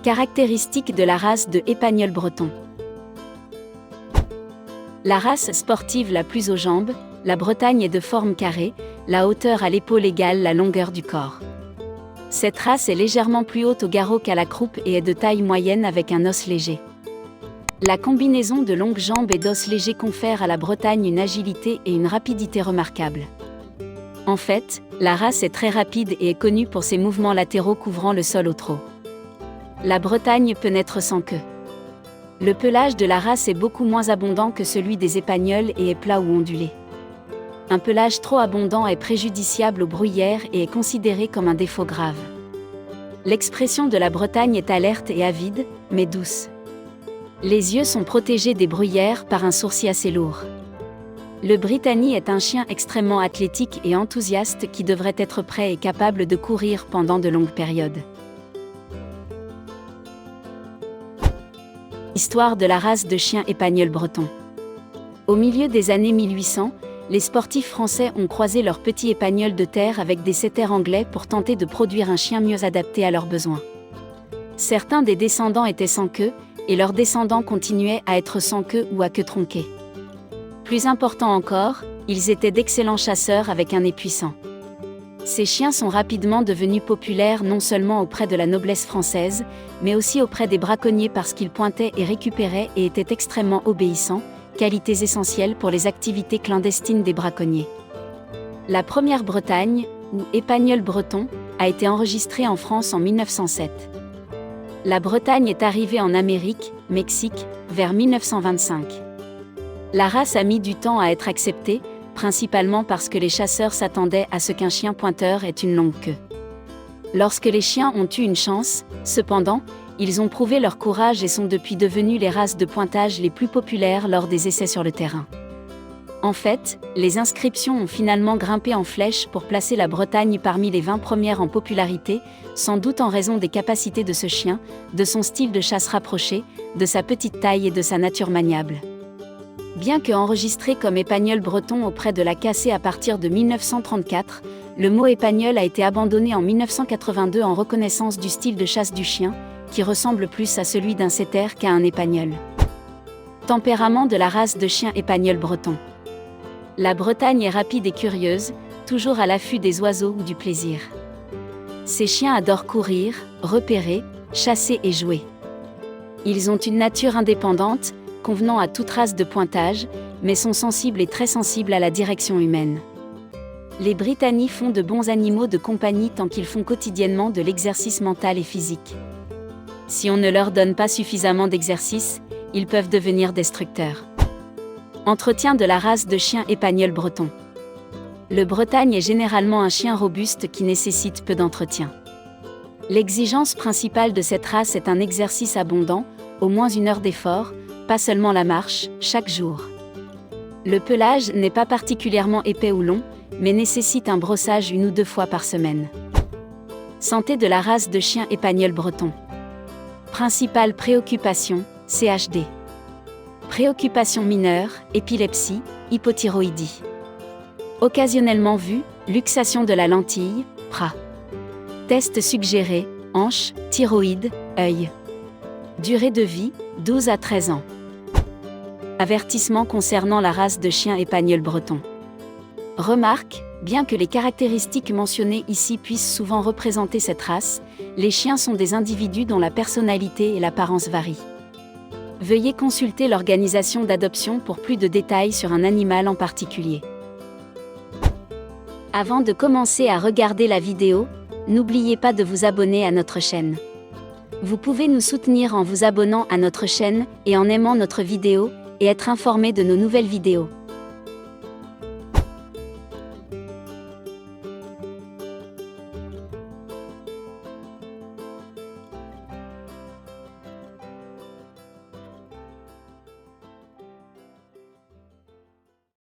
Caractéristiques de la race de Épagneul breton. La race sportive la plus aux jambes, la Bretagne est de forme carrée, la hauteur à l'épaule égale la longueur du corps. Cette race est légèrement plus haute au garrot qu'à la croupe et est de taille moyenne avec un os léger. La combinaison de longues jambes et d'os légers confère à la Bretagne une agilité et une rapidité remarquables. En fait, la race est très rapide et est connue pour ses mouvements latéraux couvrant le sol au trot. La Bretagne peut naître sans queue. Le pelage de la race est beaucoup moins abondant que celui des Épagneuls et est plat ou ondulé. Un pelage trop abondant est préjudiciable aux bruyères et est considéré comme un défaut grave. L'expression de la Bretagne est alerte et avide, mais douce. Les yeux sont protégés des bruyères par un sourcil assez lourd. Le Brittany est un chien extrêmement athlétique et enthousiaste qui devrait être prêt et capable de courir pendant de longues périodes. Histoire de la race de chien Épagneul breton. Au milieu des années 1800, les sportifs français ont croisé leur petit épagneul de terre avec des setters anglais pour tenter de produire un chien mieux adapté à leurs besoins. Certains des descendants étaient sans queue, et leurs descendants continuaient à être sans queue ou à queue tronquée. Plus important encore, ils étaient d'excellents chasseurs avec un nez puissant. Ces chiens sont rapidement devenus populaires non seulement auprès de la noblesse française, mais aussi auprès des braconniers parce qu'ils pointaient et récupéraient et étaient extrêmement obéissants, qualités essentielles pour les activités clandestines des braconniers. La première Bretagne, ou Épagneul breton, a été enregistrée en France en 1907. La Bretagne est arrivée en Amérique, Mexique, vers 1925. La race a mis du temps à être acceptée, principalement parce que les chasseurs s'attendaient à ce qu'un chien pointeur ait une longue queue. Lorsque les chiens ont eu une chance, cependant, ils ont prouvé leur courage et sont depuis devenus les races de pointage les plus populaires lors des essais sur le terrain. En fait, les inscriptions ont finalement grimpé en flèche pour placer la Bretagne parmi les 20 premières en popularité, sans doute en raison des capacités de ce chien, de son style de chasse rapproché, de sa petite taille et de sa nature maniable. Bien que enregistré comme Épagneul breton auprès de la Cassée à partir de 1934, le mot épagneul a été abandonné en 1982 en reconnaissance du style de chasse du chien, qui ressemble plus à celui d'un setter qu'à un épagneul. Tempérament de la race de chien Épagneul breton. La Bretagne est rapide et curieuse, toujours à l'affût des oiseaux ou du plaisir. Ces chiens adorent courir, repérer, chasser et jouer. Ils ont une nature indépendante, convenant à toute race de pointage, mais sont sensibles et très sensibles à la direction humaine. Les Brittany font de bons animaux de compagnie tant qu'ils font quotidiennement de l'exercice mental et physique. Si on ne leur donne pas suffisamment d'exercice, ils peuvent devenir destructeurs. Entretien de la race de chien Épagneul breton. Le Bretagne est généralement un chien robuste qui nécessite peu d'entretien. L'exigence principale de cette race est un exercice abondant, au moins 1 heure d'effort, pas seulement la marche, chaque jour. Le pelage n'est pas particulièrement épais ou long, mais nécessite un brossage 1 ou 2 fois par semaine. Santé de la race de chien Épagneul breton. Principale préoccupation, CHD. Préoccupation mineure, épilepsie, hypothyroïdie. Occasionnellement vu, luxation de la lentille, PRA. Test suggéré, hanche, thyroïde, œil. Durée de vie, 12 à 13 ans. Avertissement concernant la race de chien Épagneul breton. Remarque, bien que les caractéristiques mentionnées ici puissent souvent représenter cette race, les chiens sont des individus dont la personnalité et l'apparence varient. Veuillez consulter l'organisation d'adoption pour plus de détails sur un animal en particulier. Avant de commencer à regarder la vidéo, n'oubliez pas de vous abonner à notre chaîne. Vous pouvez nous soutenir en vous abonnant à notre chaîne et en aimant notre vidéo, et être informé de nos nouvelles vidéos.